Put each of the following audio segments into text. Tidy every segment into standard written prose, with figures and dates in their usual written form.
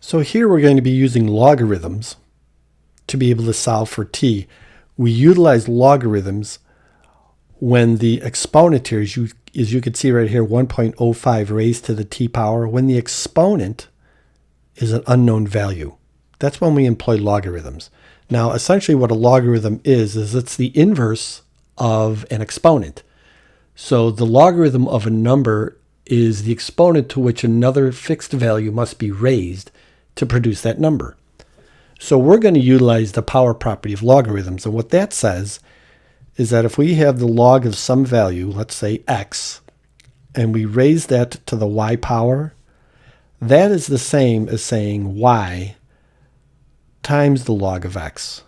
So here we're going to be using logarithms to be able to solve for t. We utilize logarithms when the exponent here, as you can see right here, 1.05 raised to the t power, when the exponent is an unknown value. That's when we employ logarithms. Now, essentially what a logarithm is it's the inverse of an exponent. So the logarithm of a number is the exponent to which another fixed value must be raised to produce that number. So we're going to utilize the power property of logarithms. And what that says is that if we have the log of some value, let's say x, and we raise that to the y power, that is the same as saying y times the log of x.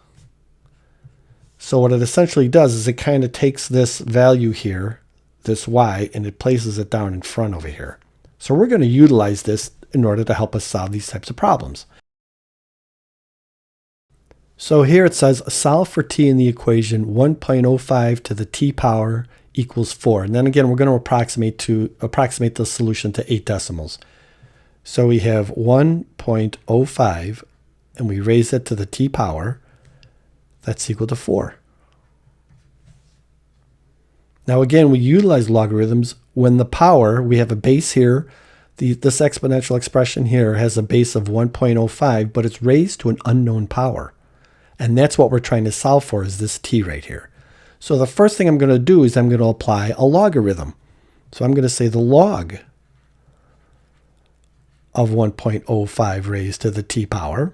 So what it essentially does is it kind of takes this value here, this y, and it places it down in front over here. So we're going to utilize this in order to help us solve these types of problems. So here it says solve for t in the equation 1.05 to the t power equals 4. And then again, we're going to approximate the solution to 8 decimals. So we have 1.05 and we raise it to the t power. That's equal to 4. Now again, we utilize logarithms when the power, we have a base here. This exponential expression here has a base of 1.05, but it's raised to an unknown power. And that's what we're trying to solve for, is this t right here. So the first thing I'm going to do is I'm going to apply a logarithm. So I'm going to say the log of 1.05 raised to the t power.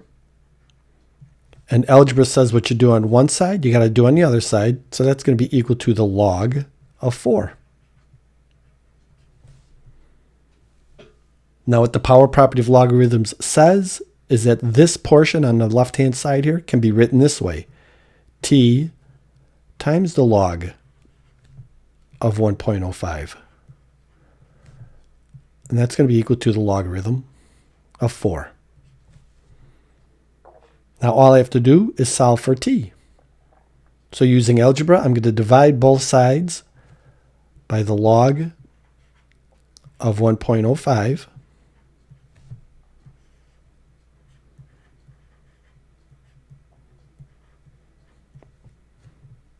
And algebra says what you do on one side, you got to do on the other side. So that's going to be equal to the log of 4. Now what the power property of logarithms says is that this portion on the left-hand side here can be written this way. T times the log of 1.05. And that's going to be equal to the logarithm of 4. Now all I have to do is solve for t. So using algebra, I'm going to divide both sides by the log of 1.05.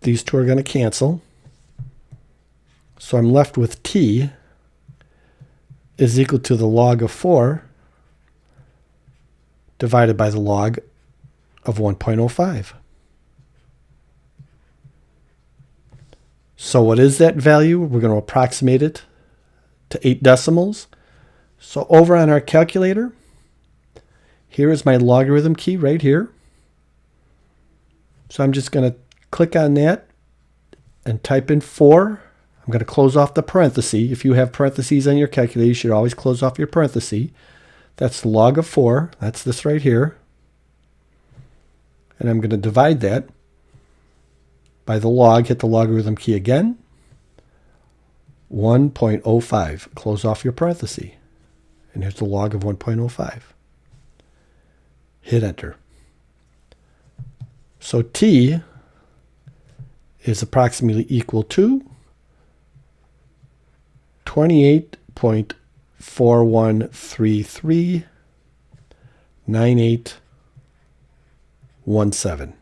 These two are going to cancel. So I'm left with t is equal to the log of 4 divided by the log of 1.05. So what is that value? We're going to approximate it to 8 decimals. So over on our calculator, here is my logarithm key right here. So I'm just going to click on that and type in 4. I'm going to close off the parenthesis. If you have parentheses on your calculator, you should always close off your parenthesis. That's the log of 4. That's this right here. And I'm going to divide that by the log, hit the logarithm key again, 1.05. Close off your parenthesis. And here's the log of 1.05. Hit enter. So t is approximately equal to 28.41339817.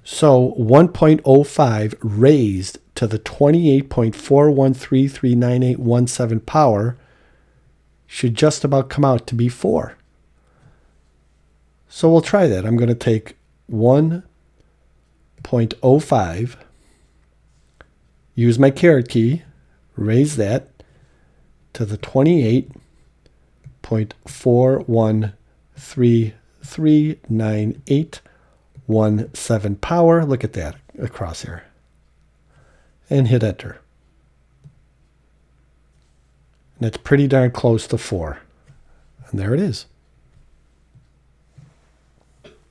So 1.05 raised to the 28.41339817 power should just about come out to be 4. So we'll try that. I'm going to take 1.05, use my caret key, raise that to the 28.41339817 power. Look at that across here. And hit enter. And it's pretty darn close to 4. And there it is.